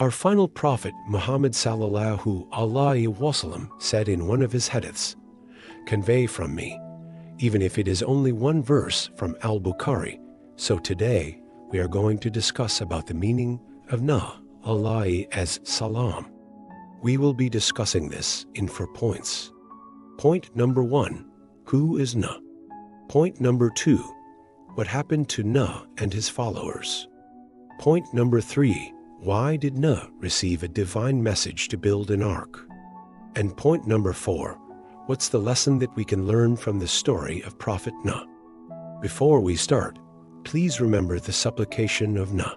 Our final prophet, Muhammad sallallahu alaihi wasallam, said in one of his hadiths, "Convey from me, even if it is only one verse from Al-Bukhari." So today, we are going to discuss about the meaning of Nuh alaihi as salam. We will be discussing this in 4 points. Point number 1, who is Nuh? Point number 2, what happened to Nuh and his followers? Point number 3, why did Nuh receive a divine message to build an ark? And point number 4, what's the lesson that we can learn from the story of Prophet Nuh? Before we start, please remember the supplication of Nuh.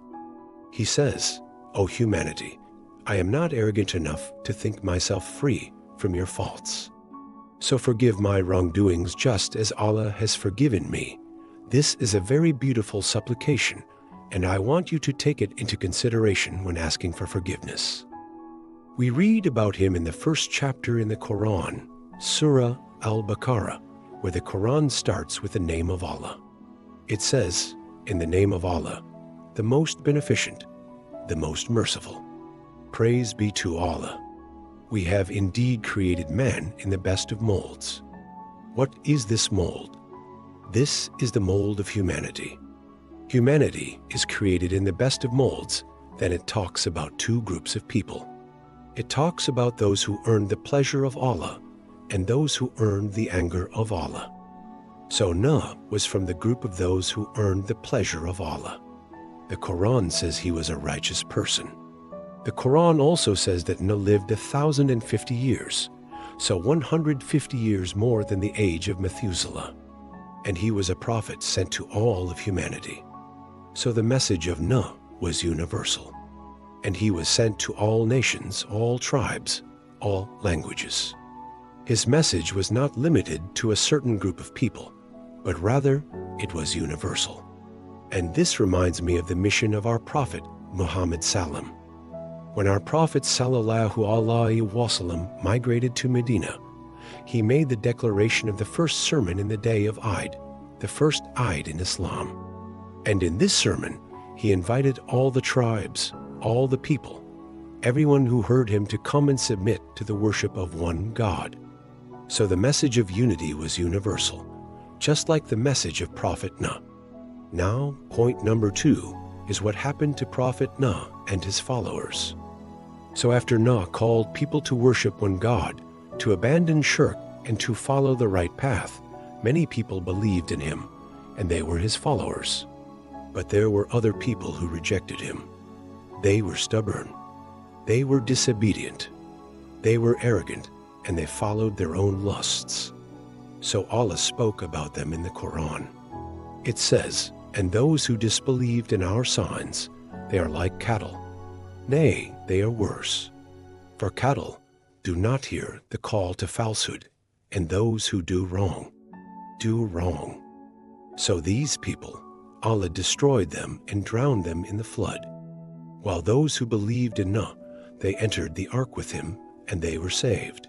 He says, "O humanity, I am not arrogant enough to think myself free from your faults. So forgive my wrongdoings just as Allah has forgiven me." This is a very beautiful supplication, and I want you to take it into consideration when asking for forgiveness. We read about him in the first chapter in the Qur'an, Surah Al-Baqarah, where the Qur'an starts with the name of Allah. It says, "In the name of Allah, the most beneficent, the most merciful. Praise be to Allah. We have indeed created man in the best of molds." What is this mold? This is the mold of humanity. Humanity is created in the best of molds. Then it talks about 2 groups of people. It talks about those who earned the pleasure of Allah and those who earned the anger of Allah. So Nuh was from the group of those who earned the pleasure of Allah. The Quran says he was a righteous person. The Quran also says that Nuh lived 1,050 years, so 150 years more than the age of Methuselah. And he was a prophet sent to all of humanity. So the message of Nuh was universal. And he was sent to all nations, all tribes, all languages. His message was not limited to a certain group of people, but rather it was universal. And this reminds me of the mission of our prophet, Muhammad sallam. When our prophet sallallahu alaihi wasallam migrated to Medina, he made the declaration of the first sermon in the day of Eid, the first Eid in Islam. And in this sermon, he invited all the tribes, all the people, everyone who heard him to come and submit to the worship of one God. So the message of unity was universal, just like the message of Prophet Nuh. Now, point number 2 is what happened to Prophet Nuh and his followers. So after Nuh called people to worship one God, to abandon shirk and to follow the right path, many people believed in him, and they were his followers. But there were other people who rejected him. They were stubborn. They were disobedient. They were arrogant, and they followed their own lusts. So Allah spoke about them in the Quran. It says, "And those who disbelieved in our signs, they are like cattle. Nay, they are worse. For cattle do not hear the call to falsehood, and those who do wrong, do wrong." So these people, Allah destroyed them and drowned them in the flood. While those who believed in Nuh, they entered the ark with him, and they were saved.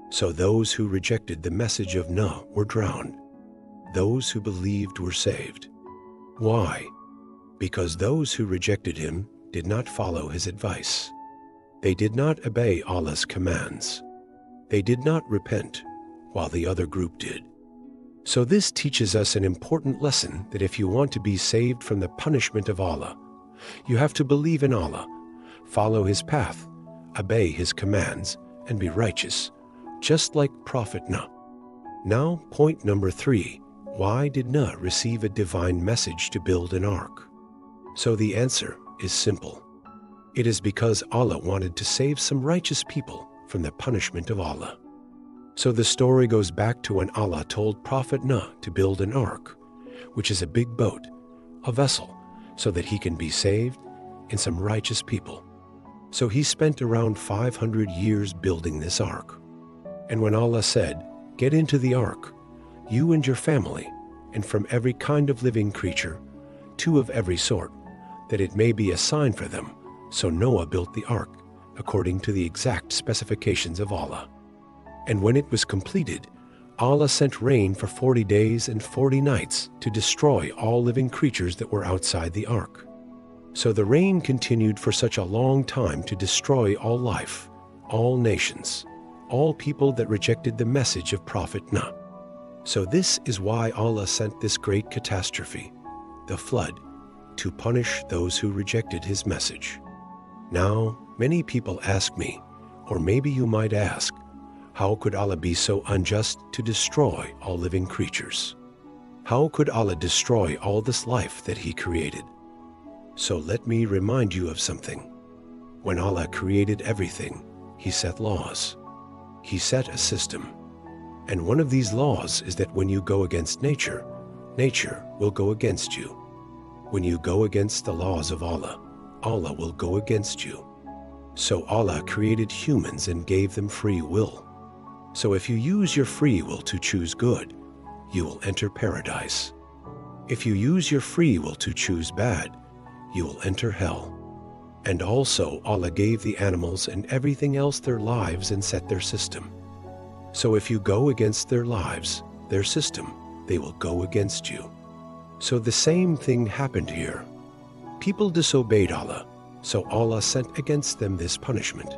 So those who rejected the message of Nuh were drowned. Those who believed were saved. Why? Because those who rejected him did not follow his advice. They did not obey Allah's commands. They did not repent, while the other group did. So this teaches us an important lesson that if you want to be saved from the punishment of Allah, you have to believe in Allah, follow his path, obey his commands, and be righteous, just like Prophet Nuh. Now, point number 3, why did Nuh receive a divine message to build an ark? So the answer is simple. It is because Allah wanted to save some righteous people from the punishment of Allah. So the story goes back to when Allah told Prophet Nuh to build an ark, which is a big boat, a vessel, so that he can be saved and some righteous people. So he spent around 500 years building this ark. And when Allah said, "Get into the ark, you and your family, and from every kind of living creature, 2 of every sort, that it may be a sign for them," so Noah built the ark according to the exact specifications of Allah. And when it was completed, Allah sent rain for 40 days and 40 nights to destroy all living creatures that were outside the ark. So the rain continued for such a long time to destroy all life, all nations, all people that rejected the message of Prophet Nuh. So this is why Allah sent this great catastrophe, the flood, to punish those who rejected His message. Now, many people ask me, or maybe you might ask, how could Allah be so unjust to destroy all living creatures? How could Allah destroy all this life that He created? So let me remind you of something. When Allah created everything, He set laws. He set a system. And one of these laws is that when you go against nature, nature will go against you. When you go against the laws of Allah, Allah will go against you. So Allah created humans and gave them free will. So if you use your free will to choose good, you will enter paradise. If you use your free will to choose bad, you will enter hell. And also Allah gave the animals and everything else their lives and set their system. So if you go against their lives, their system, they will go against you. So the same thing happened here. People disobeyed Allah, so Allah sent against them this punishment.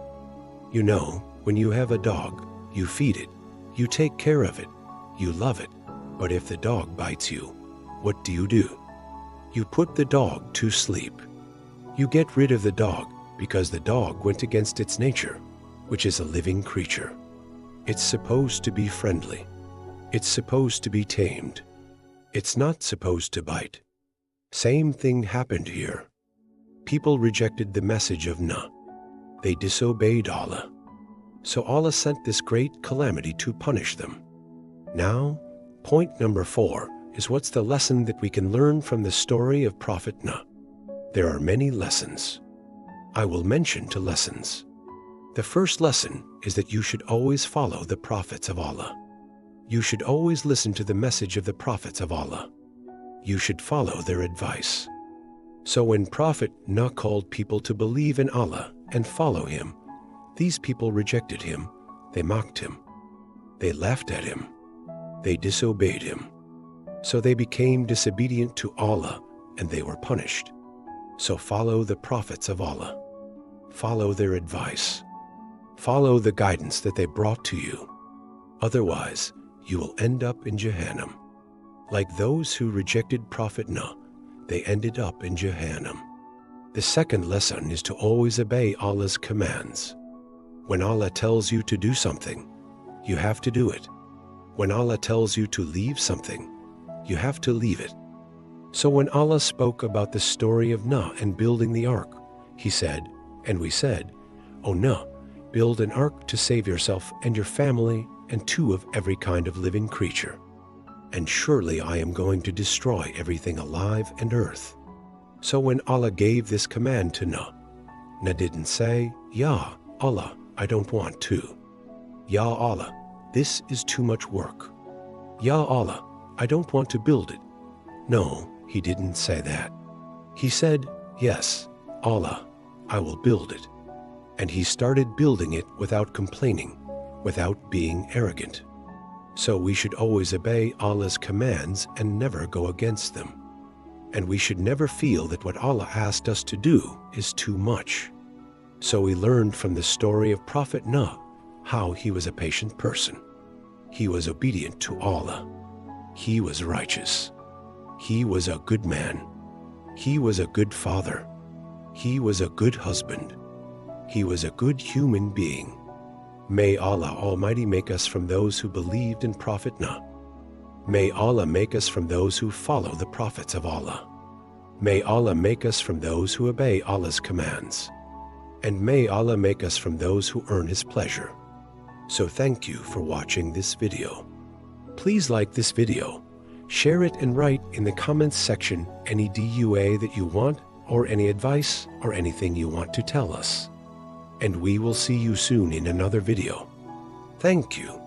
You know, when you have a dog, you feed it, you take care of it, you love it. But if the dog bites you, what do? You put the dog to sleep. You get rid of the dog because the dog went against its nature, which is a living creature. It's supposed to be friendly. It's supposed to be tamed. It's not supposed to bite. Same thing happened here. People rejected the message of Nuh. They disobeyed Allah. So Allah sent this great calamity to punish them. Now, point number 4 is what's the lesson that we can learn from the story of Prophet Nuh. There are many lessons. I will mention 2 lessons. The first lesson is that you should always follow the prophets of Allah. You should always listen to the message of the prophets of Allah. You should follow their advice. So when Prophet Nuh called people to believe in Allah and follow Him, these people rejected Him, they mocked Him, they laughed at Him, they disobeyed Him. So they became disobedient to Allah and they were punished. So follow the prophets of Allah. Follow their advice. Follow the guidance that they brought to you. Otherwise, you will end up in Jahannam. Like those who rejected Prophet Nuh, they ended up in Jahannam. The second lesson is to always obey Allah's commands. When Allah tells you to do something, you have to do it. When Allah tells you to leave something, you have to leave it. So when Allah spoke about the story of Nuh and building the ark, He said, and we said, O Nuh, build an ark to save yourself and your family and 2 of every kind of living creature. And surely I am going to destroy everything alive and earth. So when Allah gave this command to Nuh, Nuh didn't say, Ya Allah, I don't want to. Ya Allah, this is too much work. Ya Allah, I don't want to build it. No, he didn't say that. He said, yes, Allah, I will build it. And he started building it without complaining, without being arrogant. So we should always obey Allah's commands and never go against them. And we should never feel that what Allah asked us to do is too much. So we learned from the story of Prophet Nuh how he was a patient person. He was obedient to Allah. He was righteous. He was a good man. He was a good father. He was a good husband. He was a good human being. May Allah Almighty make us from those who believed in Prophet Nuh. May Allah make us from those who follow the prophets of Allah. May Allah make us from those who obey Allah's commands. And may Allah make us from those who earn His pleasure. So thank you for watching this video. Please like this video, share it and write in the comments section any DUA that you want or any advice or anything you want to tell us. And we will see you soon in another video. Thank you.